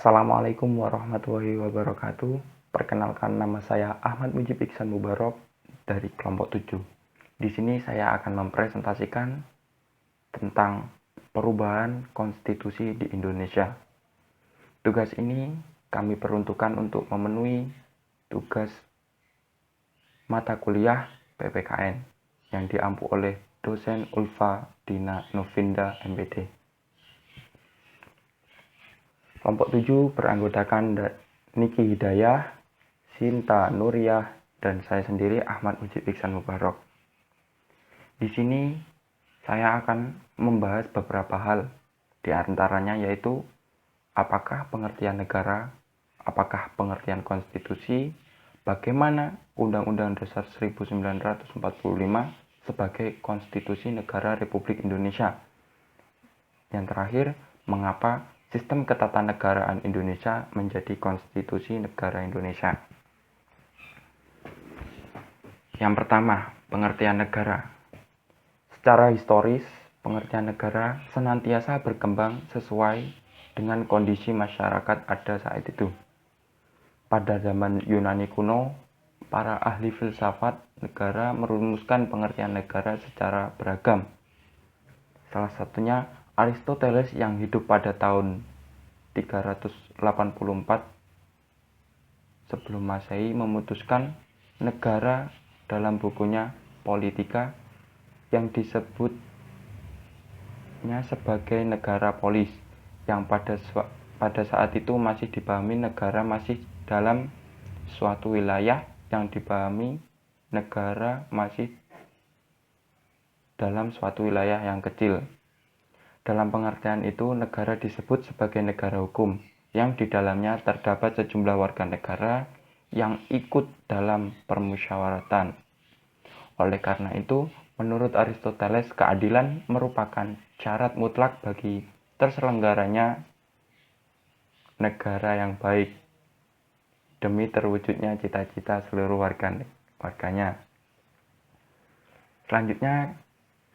Assalamualaikum warahmatullahi wabarakatuh. Perkenalkan, nama saya Ahmad Mujib Iksan Mubarok dari kelompok 7. Di sini saya akan mempresentasikan tentang perubahan konstitusi di Indonesia. Tugas ini kami peruntukkan untuk memenuhi tugas mata kuliah PPKN yang diampu oleh dosen Ulfa Dina Novinda MPD. Kelompok 7 beranggotakan Niki Hidayah, Sinta Nuriyah, dan saya sendiri Ahmad Mujib Iksan Mubarok. Di sini saya akan membahas beberapa hal, di antaranya yaitu apakah pengertian negara, apakah pengertian konstitusi, bagaimana Undang-Undang Dasar 1945 sebagai konstitusi negara Republik Indonesia. Yang terakhir, mengapa sistem ketatanegaraan Indonesia menjadi konstitusi negara Indonesia. Yang pertama, pengertian negara. Secara historis, pengertian negara senantiasa berkembang sesuai dengan kondisi masyarakat ada saat itu. Pada zaman Yunani kuno, para ahli filsafat negara merumuskan pengertian negara secara beragam. Salah satunya Aristoteles yang hidup pada tahun 384 sebelum Masehi memutuskan negara dalam bukunya Politika yang disebutnya sebagai negara polis, yang pada saat itu masih dipahami negara masih dalam suatu wilayah, yang dipahami negara masih dalam suatu wilayah yang kecil. Dalam pengertian itu, negara disebut sebagai negara hukum, yang di dalamnya terdapat sejumlah warga negara yang ikut dalam permusyawaratan. Oleh karena itu, menurut Aristoteles, keadilan merupakan syarat mutlak bagi terselenggaranya negara yang baik, demi terwujudnya cita-cita seluruh warganya. Selanjutnya,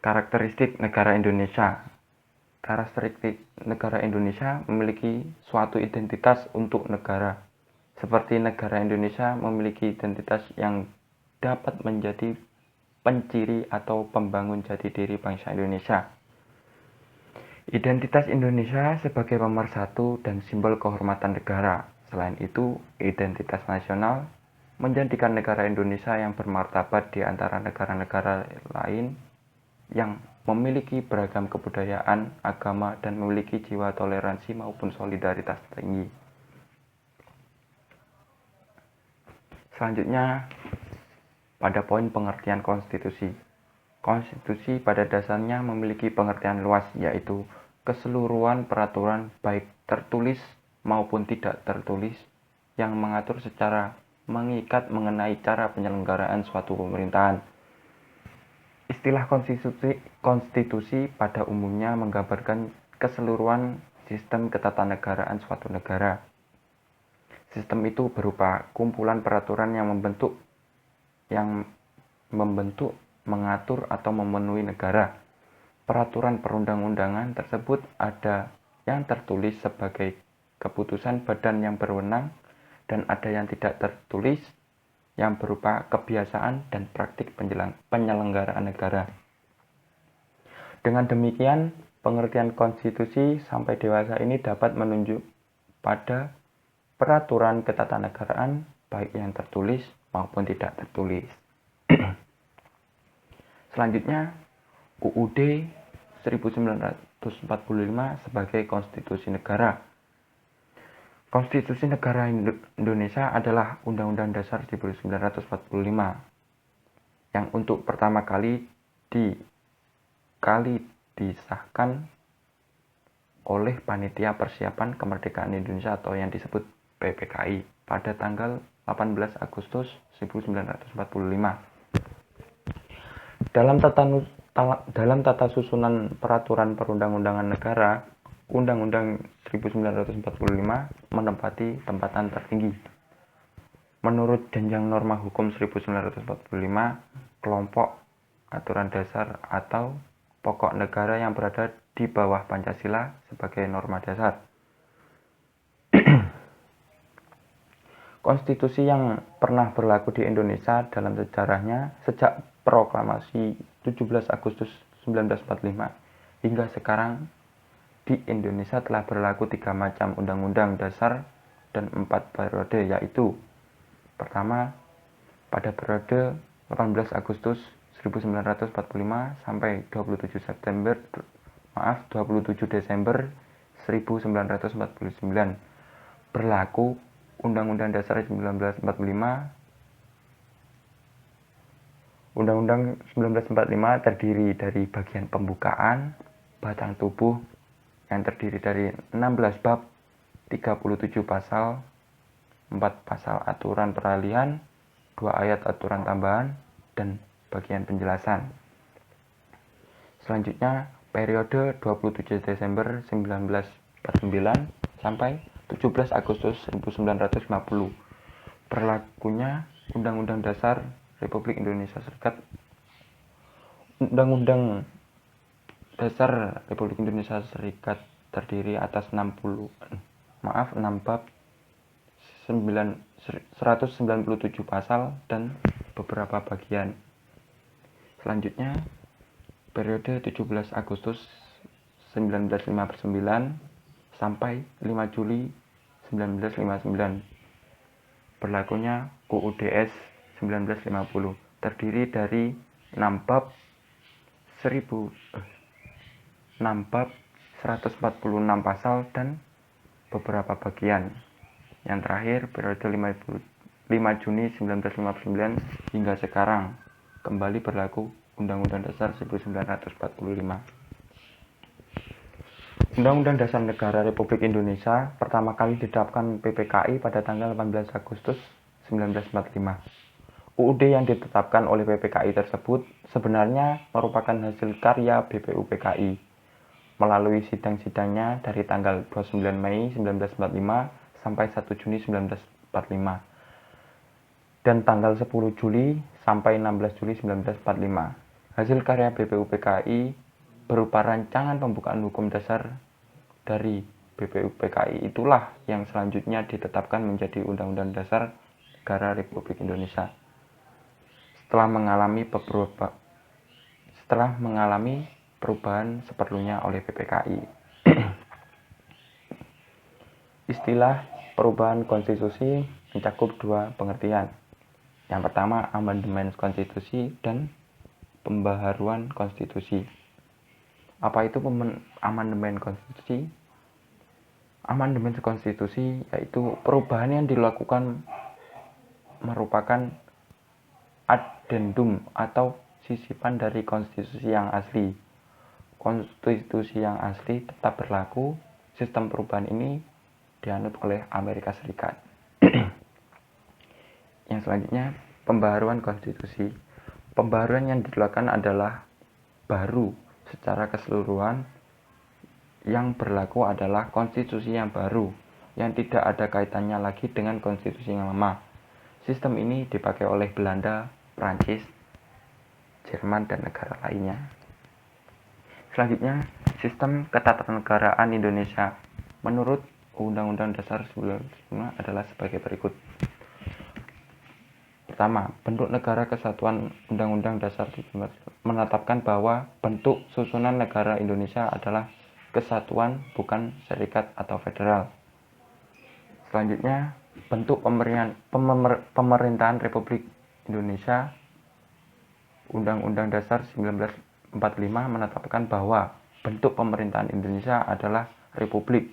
karakteristik negara Indonesia. Karakteristik negara Indonesia memiliki suatu identitas untuk negara, seperti negara Indonesia memiliki identitas yang dapat menjadi penciri atau pembangun jati diri bangsa Indonesia. Identitas Indonesia sebagai pemersatu dan simbol kehormatan negara. Selain itu, identitas nasional menjadikan negara Indonesia yang bermartabat di antara negara-negara lain yang memiliki beragam kebudayaan, agama, dan memiliki jiwa toleransi maupun solidaritas tinggi. Selanjutnya, pada poin pengertian konstitusi. Konstitusi pada dasarnya memiliki pengertian luas, yaitu keseluruhan peraturan baik tertulis maupun tidak tertulis yang mengatur secara mengikat mengenai cara penyelenggaraan suatu pemerintahan. Istilah konstitusi pada umumnya menggambarkan keseluruhan sistem ketatanegaraan suatu negara. Sistem itu berupa kumpulan peraturan yang membentuk, mengatur, atau memenuhi negara. Peraturan perundang-undangan tersebut ada yang tertulis sebagai keputusan badan yang berwenang dan ada yang tidak tertulis yang berupa kebiasaan dan praktik penyelenggaraan negara. Dengan demikian, pengertian konstitusi sampai dewasa ini dapat menunjuk pada peraturan ketatanegaraan baik yang tertulis maupun tidak tertulis. Selanjutnya, UUD 1945 sebagai konstitusi negara. Konstitusi negara Indonesia adalah Undang-Undang Dasar 1945 yang untuk pertama kali disahkan oleh Panitia Persiapan Kemerdekaan Indonesia atau yang disebut PPKI pada tanggal 18 Agustus 1945. Dalam tata susunan peraturan perundang-undangan negara, Undang-Undang 1945 menempati tempatan tertinggi. Menurut jenjang norma hukum 1945, kelompok aturan dasar atau pokok negara yang berada di bawah Pancasila sebagai norma dasar. Konstitusi yang pernah berlaku di Indonesia dalam sejarahnya sejak proklamasi 17 Agustus 1945 hingga sekarang di Indonesia telah berlaku 3 macam undang-undang dasar dan 4 periode, yaitu pertama pada periode 18 Agustus 1945 sampai 27 Desember 1949 berlaku Undang-Undang Dasar 1945. Undang-Undang 1945 terdiri dari bagian pembukaan, batang tubuh yang terdiri dari 16 bab, 37 pasal, 4 pasal aturan peralihan, 2 ayat aturan tambahan, dan bagian penjelasan. Selanjutnya, periode 27 Desember 1949 sampai 17 Agustus 1950 berlakunya Undang-Undang Dasar Republik Indonesia Serikat. Undang-Undang Dasar Republik Indonesia Serikat terdiri atas 6 bab, 197 pasal dan beberapa bagian. Selanjutnya, periode 17 Agustus 1959 sampai 5 Juli 1959 berlakunya UUDS 1950 terdiri dari 6 bab, 146 pasal dan beberapa bagian. Yang terakhir, periode 5 Juni 1959 hingga sekarang kembali berlaku Undang-Undang Dasar 1945. Undang-Undang Dasar Negara Republik Indonesia pertama kali diterapkan PPKI pada tanggal 18 Agustus 1945. UUD yang ditetapkan oleh PPKI tersebut sebenarnya merupakan hasil karya BPUPKI melalui sidang-sidangnya dari tanggal 29 Mei 1945 sampai 1 Juni 1945 dan tanggal 10 Juli sampai 16 Juli 1945. Hasil karya BPUPKI berupa rancangan pembukaan hukum dasar dari BPUPKI itulah yang selanjutnya ditetapkan menjadi Undang-Undang Dasar Negara Republik Indonesia. Setelah mengalami perubahan seperlunya oleh PPKI. Istilah perubahan konstitusi mencakup 2 pengertian. Yang pertama, amandemen konstitusi dan pembaharuan konstitusi. Apa itu amandemen konstitusi? Amandemen konstitusi yaitu perubahan yang dilakukan merupakan addendum atau sisipan dari konstitusi yang asli. Konstitusi yang asli tetap berlaku. Sistem perubahan ini dianut oleh Amerika Serikat. Yang selanjutnya, pembaharuan konstitusi. Pembaharuan yang dilakukan adalah baru secara keseluruhan. Yang berlaku adalah konstitusi yang baru, yang tidak ada kaitannya lagi dengan konstitusi yang lama. Sistem ini dipakai oleh Belanda, Prancis, Jerman, dan negara lainnya. Selanjutnya, sistem ketatanegaraan Indonesia menurut Undang-Undang Dasar 1945 adalah sebagai berikut. Pertama, bentuk negara kesatuan. Undang-Undang Dasar menetapkan bahwa bentuk susunan negara Indonesia adalah kesatuan, bukan serikat atau federal. Selanjutnya, bentuk pemerintahan Republik Indonesia. Undang-Undang Dasar 1945 menetapkan bahwa bentuk pemerintahan Indonesia adalah republik,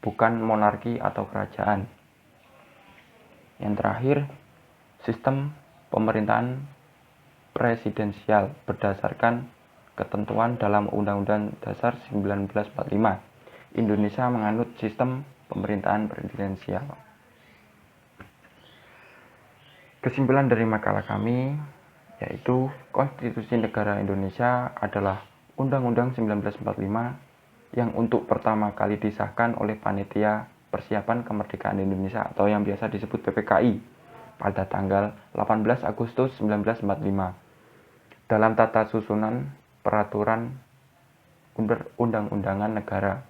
bukan monarki atau kerajaan. Yang terakhir, sistem pemerintahan presidensial berdasarkan ketentuan dalam Undang-Undang Dasar 1945. Indonesia menganut sistem pemerintahan presidensial. Kesimpulan dari makalah kami yaitu Konstitusi Negara Indonesia adalah Undang-Undang 1945 yang untuk pertama kali disahkan oleh Panitia Persiapan Kemerdekaan Indonesia atau yang biasa disebut PPKI pada tanggal 18 Agustus 1945 dalam tata susunan peraturan undang-undangan negara.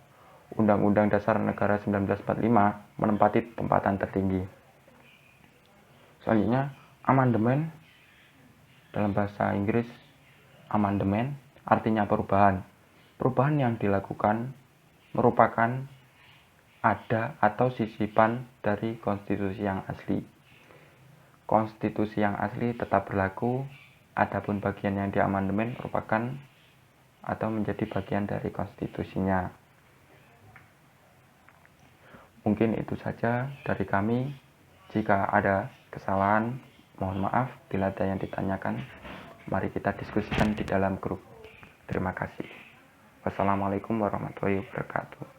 Undang-Undang Dasar Negara 1945 menempati tempatan tertinggi. Selanjutnya, amandemen dalam bahasa Inggris, amandemen artinya perubahan. Perubahan yang dilakukan merupakan ada atau sisipan dari konstitusi yang asli. Konstitusi yang asli tetap berlaku, adapun bagian yang diamandemen merupakan atau menjadi bagian dari konstitusinya. Mungkin itu saja dari kami. Jika ada kesalahan, mohon maaf. Bila ada yang ditanyakan, mari kita diskusikan di dalam grup. Terima kasih. Wassalamualaikum warahmatullahi wabarakatuh.